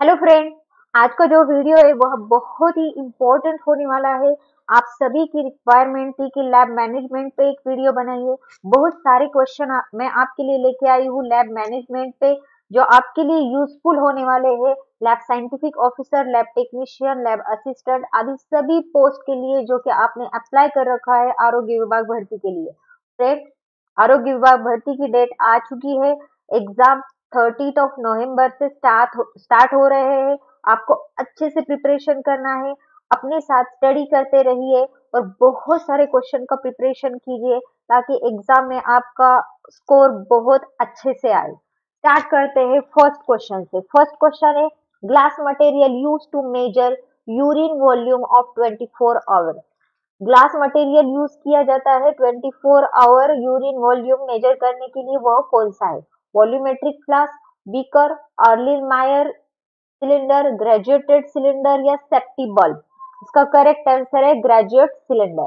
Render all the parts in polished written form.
Hello friend. आज का जो वीडियो है वह बहुत ही इम्पोर्टेंट होने वाला है। आप सभी की रिक्वायरमेंट थी कि लैब मैनेजमेंट पे एक वीडियो बनाइए। बहुत सारे क्वेश्चन मैं आपके लिए लेके आई हूँ लैब मैनेजमेंट पे, जो आपके लिए यूजफुल होने वाले हैं। Lab scientific officer, lab technician, lab assistant आदि सभी पोस्ट के लिए जो कि आपने अप्लाई कर रखा है आरोग्य विभाग भर्ती के लिए। फ्रेंड, आरोग्य विभाग भर्ती की डेट आ चुकी है। एग्जाम 30 नवंबर से स्टार्ट हो रहे हैं। आपको अच्छे से प्रिपरेशन करना है। अपने साथ स्टडी करते रहिए और बहुत सारे क्वेश्चन का प्रिपरेशन कीजिए ताकि एग्जाम में आपका स्कोर बहुत अच्छे से आए। स्टार्ट करते हैं फर्स्ट क्वेश्चन से। फर्स्ट क्वेश्चन है, glass material use to measure urine volume of 24 hour. Glass material use किया जाता है 24 आवर यूरिन वॉल्यूम मेजर करने के लिए, वह कौन सा है? Volumetric flask, beaker, Erlenmeyer cylinder, graduated cylinder या सेप्टी बल्ब? इसका करेक्ट आंसर है graduate cylinder.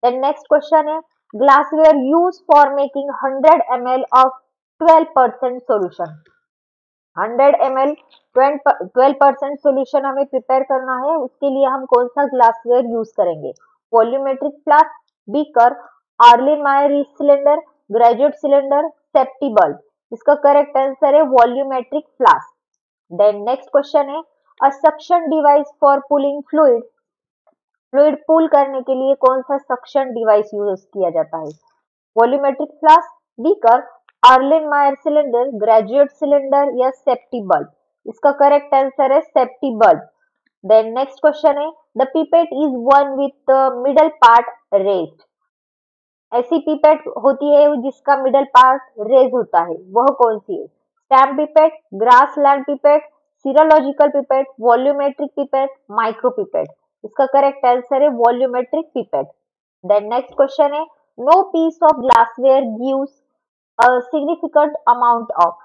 Then next question है, glassware use for making 100 ml of 12% solution. 100 ml 12% solution हमें प्रिपेयर करना है, उसके लिए हम कौन सा ग्लासवेयर यूज करेंगे? Volumetric flask, beaker, Erlenmeyer cylinder, graduate cylinder, safety bulb? इसका करेक्ट आंसर है volumetric flask. Then next question है, अ suction device for pulling fluid. Fluid pull करने के लिए कौन सा सक्शन डिवाइस यूज किया जाता है? Volumetric flask, beaker, Erlenmeyer cylinder, graduate cylinder या सेप्टी बल्ब? इसका करेक्ट आंसर है safety bulb. Then next question है, the pipette is one with middle part raised. ऐसी पिपेट होती है जिसका मिडल पार्ट रेज होता है, वह कौन सी है? Stamp pipette, grass land pipette, serological pipette, volumetric pipette, micro pipette? इसका करेक्ट आंसर है volumetric pipette. Then next question है, no piece of glassware gives a significant amount of.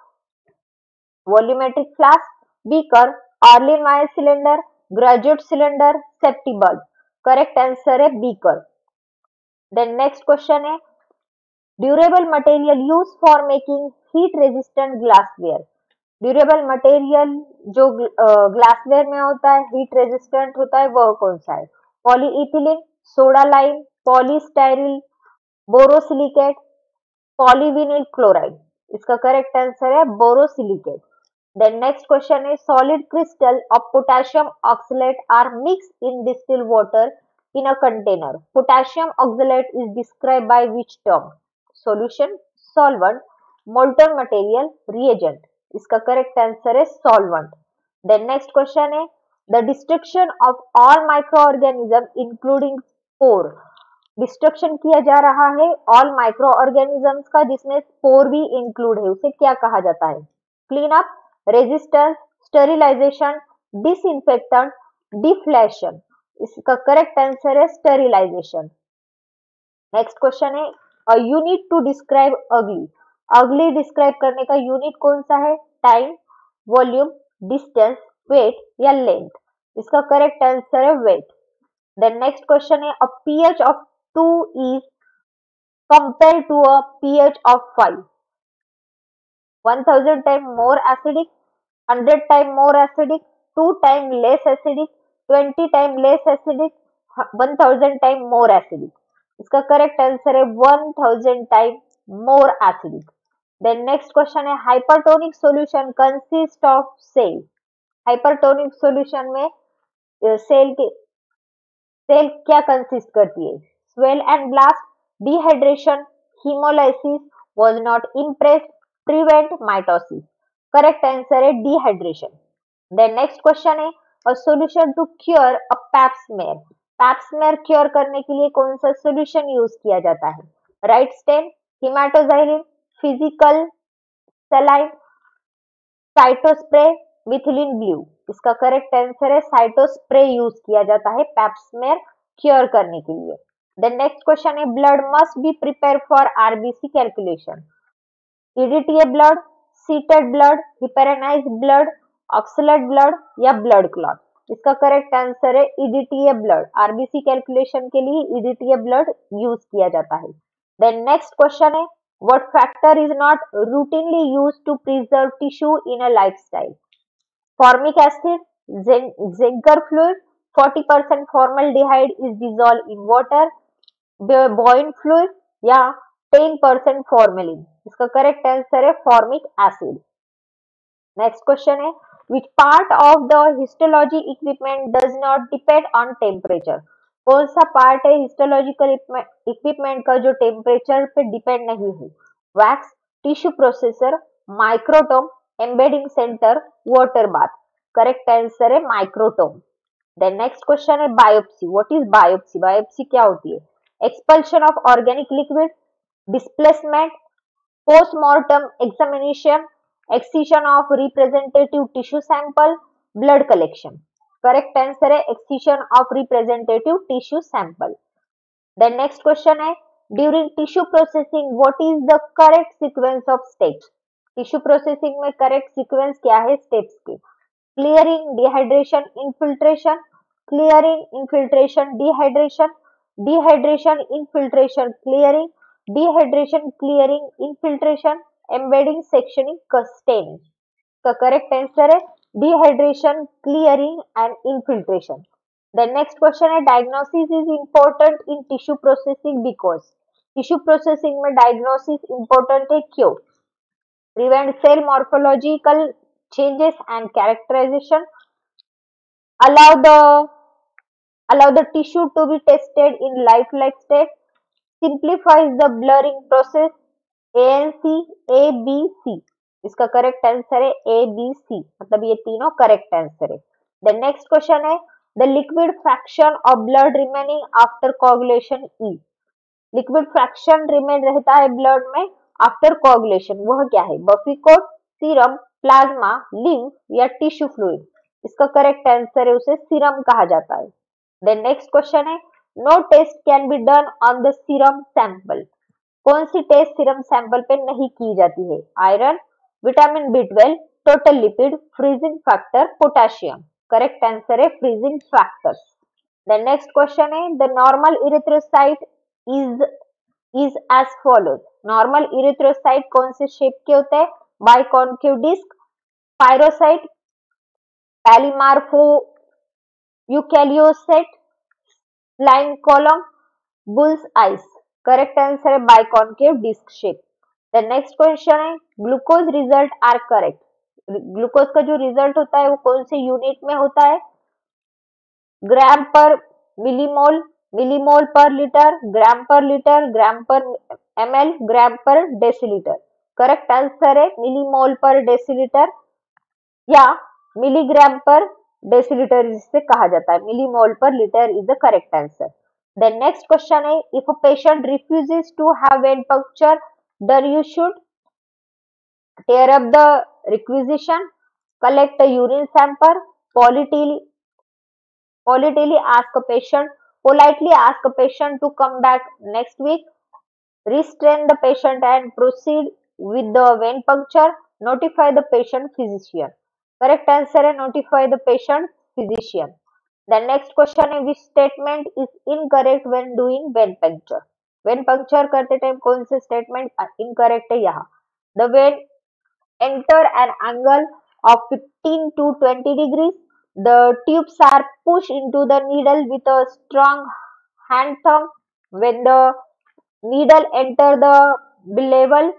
Volumetric flask, beaker, Erlenmeyer cylinder, graduate cylinder, safety bulb? Correct answer है beaker. Then next question है, durable material use for making heat resistant glassware. Durable material जो glassware में होता है, heat resistant होता है, वह कौन सा है? Polyethylene, soda lime, polystyrene, borosilicate, polyvinyl chloride? इसका करेक्ट आंसर है बोरोसिलिकेट। देन नेक्स्ट क्वेश्चन है, solid crystal of potassium oxalate are mixed in distil water in a container. Potassium oxalate is described by which term? Solution, solvent, molten material, reagent? इसका correct answer है solvent. Then next question है, the destruction of all microorganism including spore. Destruction किया जा रहा है all microorganisms का जिसमें spore भी इंक्लूड है, उसे क्या कहा जाता है? Clean up, resistance, sterilisation, disinfectant, deflation? इसका करेक्ट आंसर है स्टेरिलाइजेशन। नेक्स्ट क्वेश्चन है, अ यूनिट टू डिस्क्राइब अगली। अगली डिस्क्राइब करने का यूनिट कौन सा है? टाइम, वॉल्यूम, डिस्टेंस, वेट या लेंथ? इसका करेक्ट आंसर है वेट। देन नेक्स्ट क्वेश्चन है, a pH of 2 is compare to a pH of 5। 1000 time more acidic, 100 time more acidic, 2 time less acidic, 20 time less acidic, 1000 time more acidic? इसका correct answer है 1000 time more acidic. Then next question है, hypertonic solution consist of cell. Hypertonic solution में cell क्या consist करती है? Swell and blast, dehydration, hemolysis, was not impressed, prevent mitosis? Correct answer है dehydration. Then next question है, a solution to cure a pap smear. Pap smear cure करने के लिए कौन सा सॉल्यूशन यूज किया जाता है? Wright stain, haematoxylin, physical saline, cytospray, methylene blue? इसका करेक्ट आंसर है साइटोस्प्रे यूज किया जाता है पैप स्मेयर क्योर करने के लिए। The next question है, blood must be prepared for RBC calculation. EDTA blood, seated blood, heparinized blood, oxalate blood या blood clot? इसका करेक्ट आंसर है EDTA blood। RBC कैलकुलेशन के लिए EDTA blood यूज किया जाता है। Then next question है, what factor is not routinely used to preserve tissue in a lifestyle? Formic acid, Ziegler fluid, 40% formaldehyde is dissolved in water, boiling fluid या 10% formalin. इसका correct answer है formic acid. Next question है which part of the histology equipment does not depend on temperature. कौन सा part है histological equipment का जो temperature पे डिपेंड नहीं है. Wax, tissue processor, microtome, embedding centre, water bath. Correct answer है माइक्रोटोम. देन नेक्स्ट क्वेश्चन है biopsy. What is biopsy. Biopsy क्या होती है. Expulsion of organic liquid, displacement, postmortem examination, excision of representative tissue sample, blood collection. Correct answer है excision of representative tissue sample. Then next question है during tissue processing what is the correct sequence of steps. Tissue processing में correct sequence क्या है steps के. Clearing, dehydration, infiltration, clearing, infiltration, dehydration, dehydration, infiltration, clearing, dehydration, clearing, infiltration, embedding, sectioning, staining. The correct answer है dehydration, clearing and infiltration. The next question है diagnosis is important in tissue processing because tissue processing में diagnosis important है क्यों. Prevent cell morphological changes and characterization, allow the tissue to be tested in lifelike state, simplifies the blurring process. ANC, A, B, C. इसका correct answer है A, B, C. मतलब ये तीनों correct answer है. The next question है the liquid fraction of blood remaining after coagulation E. Liquid fraction remain रहता है blood में आफ्टर कोagulation. वह क्या है. Buffy coat, serum, plasma, lymph या टिश्यू फ्लूइड. इसका करेक्ट आंसर है उसे सीरम कहा जाता है. देन नेक्स्ट क्वेश्चन है no test can be done on the serum sample. कौन सी टेस्ट सीरम सैंपल पे नहीं की जाती है. Iron, vitamin B12, total lipid, freezing factor, potassium. Correct answer है freezing factors. The next question है the normal erythrocyte is as follows. Normal erythrocyte कौन से शेप के होते हैं. Biconcave disc, pyrocyte, polymorpho leucocyte, slime column, bull's eyes. Correct answer है biconcave disc shape. The next question है glucose result are correct. Glucose का जो result होता है वो कौन से यूनिट में होता है. ग्राम पर मिलीमोल, मिलीमोल पर लीटर, ग्राम पर लीटर, ग्राम पर ml, ग्राम पर डेसीलीटर. करेक्ट आंसर है मिलीमोल पर डेसीलीटर या मिलीग्राम पर डेसीलीटर जिसे कहा जाता है. मिलीमोल पर litre is the correct answer. The next question is if a patient refuses to have vein puncture, then you should tear up the requisition, collect a urine sample, politely ask a patient to come back next week, restrain the patient and proceed with the vein puncture, notify the patient physician. Correct answer है notify the patient physician. The next question है which statement is incorrect when doing vein puncture. vein puncture करते time कौन से statement incorrect है यहाँ. The vein enter an angle of 15 to 20 degrees. The tubes are pushed into the needle with a strong hand thumb. When the needle enter the bevel,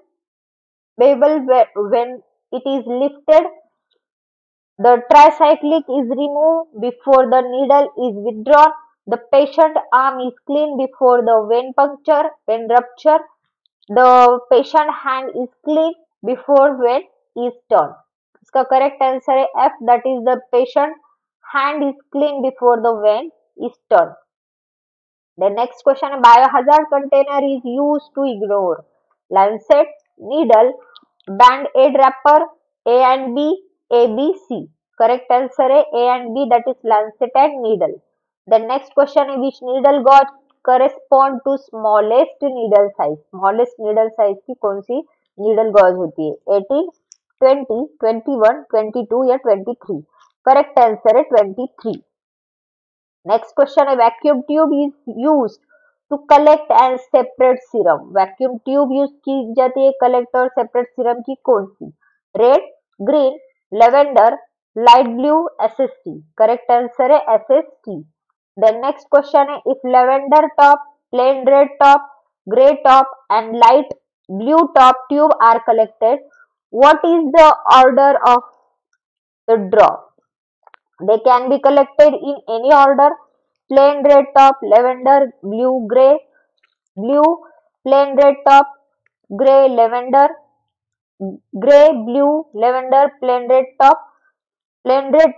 when it is lifted, the tricyclic is removed before the needle is withdrawn. The patient arm is clean before the vein puncture. When rupture, the patient hand is clean before vein is turned. इसका correct answer है F, that is the patient hand is clean before the vein is turned. The next question है biohazard container is used to ignore lancet, needle, band-aid wrapper, A and B, A, B, C. Correct answer है A and B, that is lancet and needle. The next question is which needle gauge correspond to smallest needle size. Smallest needle size की कौन सी needle gauge होती है. 18, 20, 21, 22 या 23. Correct answer है 23. Next question है vacuum tube is used to collect and separate serum. Vacuum tube use की जाती है collect और separate serum की कौन सी. Red, green, lavender, Light blue SST. Correct answer है SST. Then next question है if lavender top, plain red top, grey top and light blue top tube are collected, what is the order of the draw? They can be collected in any order: plain red top, lavender, blue, blue, plain red top, grey, lavender, grey, blue, lavender, plain red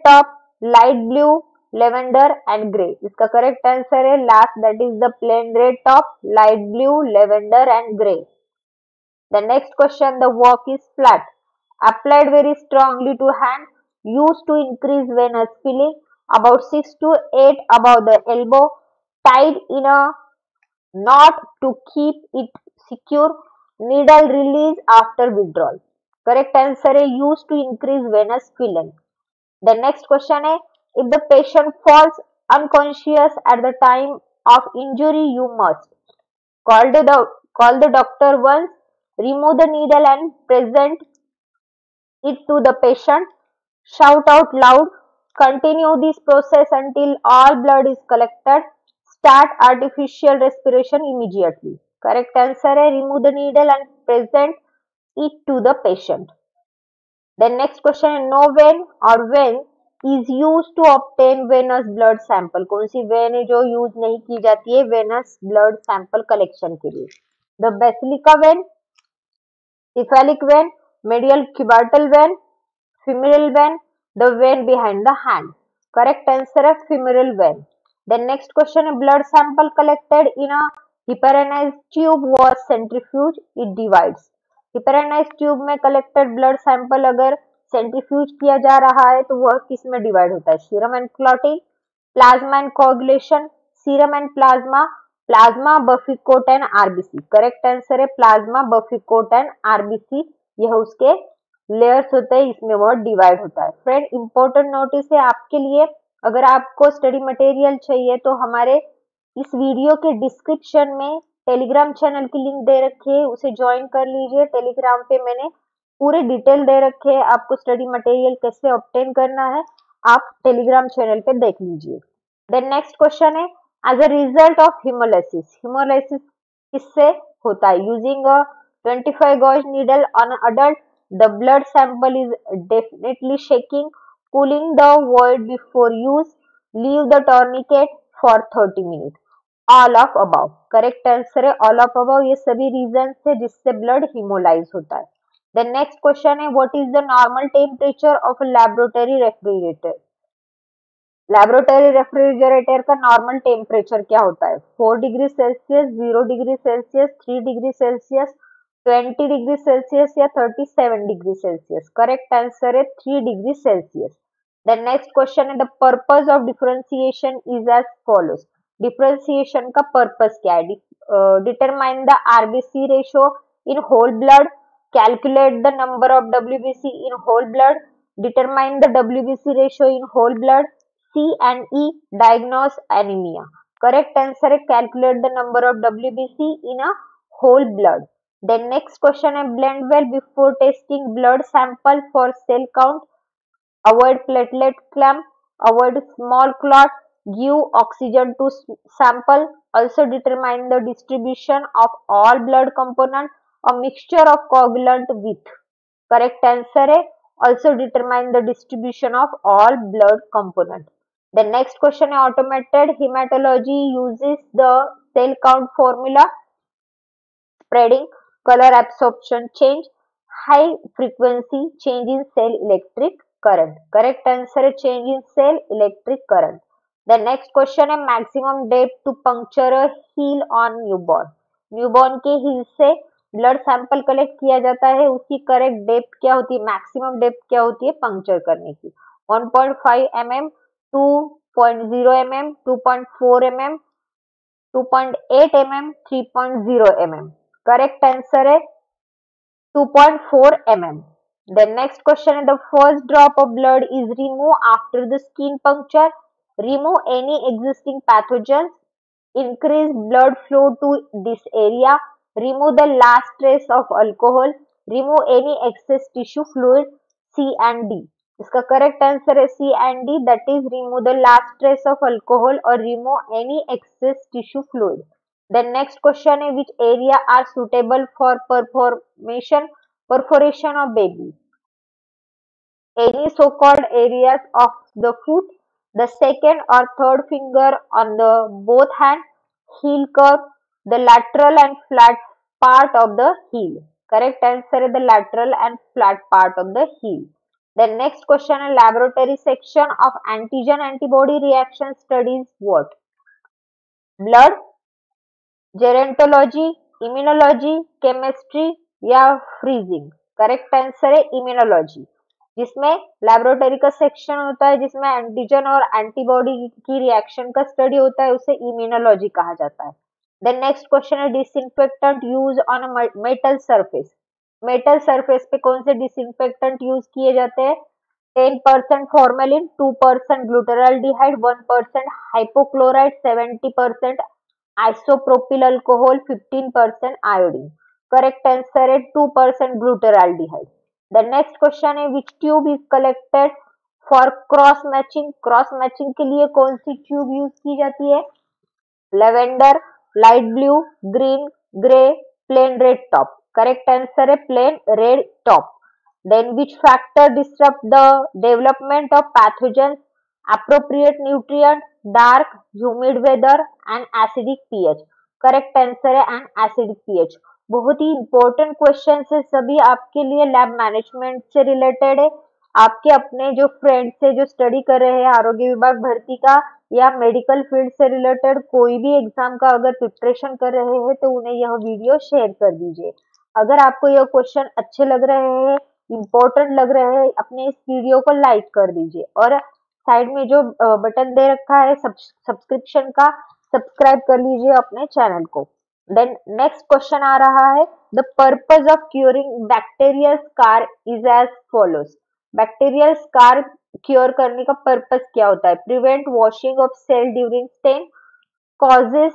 top, light blue, lavender and grey. इसका correct answer है last, that is the plain red top, light blue, lavender and grey. The next question, the walk is flat. Applied very strongly to hand, used to increase venous filling, about 6 to 8 above the elbow, tied in a knot to keep it secure, needle release after withdrawal. Correct answer है used to increase venous filling. The next question is if the patient falls unconscious at the time of injury, you must call the doctor once, remove the needle and present it to the patient, shout out loud, continue this process until all blood is collected, start artificial respiration immediately. Correct answer है remove the needle and present it to the patient. The next question है no vein or vein is used to obtain venous blood sample. कौन सी vein है जो use नहीं की जाती है venous blood sample collection के लिए? The basilica vein, cephalic vein, medial cubital vein, femoral vein, the vein behind the hand. Correct answer है femoral vein. The next question है blood sample collected in a hyperinized tube was centrifuge, it divides. hyperinized tube में collected blood sample अगर centrifuge किया जा रहा है तो वह किस में divide होता है? serum and clotting, plasma and coagulation, serum and plasma, plasma, buffy coat and RBC. Correct answer है plasma, buffy coat and RBC. यह उसके लेयर्स होते हैं, इसमें वह डिवाइड होता है. फ्रेंड इंपॉर्टेंट नोटिस है आपके लिए, अगर आपको स्टडी मटेरियल चाहिए तो हमारे इस वीडियो के डिस्क्रिप्शन में टेलीग्राम चैनल की लिंक दे रखी है, उसे ज्वाइन कर लीजिए. टेलीग्राम पे मैंने पूरे डिटेल दे रखे हैं, आपको स्टडी मटेरियल कैसे ऑब्टेन करना है आप टेलीग्राम चैनल पे देख लीजिए. देन नेक्स्ट क्वेश्चन है as a result of haemolysis. Haemolysis किससे होता है? Using a 25 gauge needle on adult, the blood sample is definitely shaking, cooling the void before use, leave the tourniquet for 30 minutes. All of above. Correct answer है all of above. ये सभी reason है जिससे blood हिमोलाइज होता है. The next question है what is the normal temperature of a laboratory refrigerator? Laboratory refrigerator का normal temperature क्या होता है? 4 degree Celsius, 0 degree Celsius, 3 degree Celsius, 20 degree Celsius या 37 डिग्री सेल्सियस. करेक्ट आंसर है 3 degree Celsius. The next question है the purpose of differentiation is as follows. Differentiation का purpose क्या है? Determine the RBC ratio in whole blood, calculate the number of WBC in whole blood, determine the WBC ratio in whole blood, C and E, diagnose anemia. Correct answer है calculate the number of WBC in a whole blood. Then next question है blend well before testing blood sample for cell count. Avoid platelet clump. Avoid small clot. Give oxygen to sample. Also determine the distribution of all blood component. A mixture of coagulant with. Correct answer है also determine the distribution of all blood component. The next question is automated hematology uses the cell count formula, spreading, color absorption change, high frequency change in cell electric current. Correct answer is change in cell electric current. The next question is maximum depth to puncture a heel on newborn. Newborn के heel से blood sample collect किया जाता है, उसकी correct depth क्या होती है? Maximum depth क्या होती है पंक्चर करने की? 1.5 mm, 2.0 mm, 2.4 mm, 2.8 mm, 3.0 mm. Correct answer है 2.4 mm. The next question is the first drop of blood is removed after the skin puncture. Remove any existing pathogens. Increase blood flow to this area. Remove the last trace of alcohol. Remove any excess tissue fluid. C and D. इसका correct answer है C and D, that is remove the last trace of alcohol और remove any excess tissue fluid. Then next question is which area are suitable for perforation of baby? Any so-called areas of the foot, the second or third finger on the both hand, heel curve, the lateral and flat part of the heel. Correct answer is the lateral and flat part of the heel. The next question is laboratory section of antigen antibody reaction studies what? Blood, gerontology, immunology, chemistry या freezing. Correct answer है immunology, जिसमें laboratory का section होता है जिसमें antigen और antibody की reaction का स्टडी होता है, उसे इम्यूनोलॉजी कहा जाता है. देन नेक्स्ट क्वेश्चन है disinfectant use on metal surface. Metal surface पे कौन से डिसइंफेक्टेंट यूज किए जाते हैं? 10% formalin, 2% glutaraldehyde, 1% hypochloride, 70% isopropyl alcohol, 15% iodine. Correct answer है 2% glutaraldehyde. The next question है which tube is collected for cross matching? Cross matching के लिए कौन सी ट्यूब यूज की जाती है? Lavender, light blue, green, grey, plain red top. Correct answer है plain red top. Then which factor disrupt the development of pathogens? Appropriate nutrient, dark, humid weather and acidic pH. Correct answer है and acidic pH. बहुत ही important question है सभी आपके लिए, lab management से related है. आपके अपने जो फ्रेंड्स है जो स्टडी कर रहे हैं आरोग्य विभाग भर्ती का या मेडिकल फील्ड से रिलेटेड कोई भी एग्जाम का अगर प्रिपरेशन कर रहे हैं तो उन्हें यह वीडियो शेयर कर दीजिए. अगर आपको यह क्वेश्चन अच्छे लग रहे हैं, इंपॉर्टेंट लग रहे हैं, अपने इस वीडियो को लाइक कर दीजिए और साइड में जो बटन दे रखा है सब्सक्रिप्शन का, सब्सक्राइब कर लीजिए अपने चैनल को. देन नेक्स्ट क्वेश्चन आ रहा है the purpose of curing bacterial scar is as follows. Bacterial scar cure करने का पर्पस क्या होता है? Prevent washing off cell during stain, causes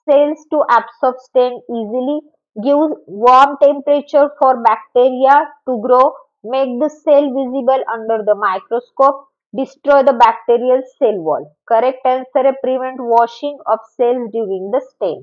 cells to absorb stain easily, gives warm temperature for bacteria to grow, make the cell visible under the microscope, destroy the bacterial cell wall. Correct answer है prevent washing of cells during the stain.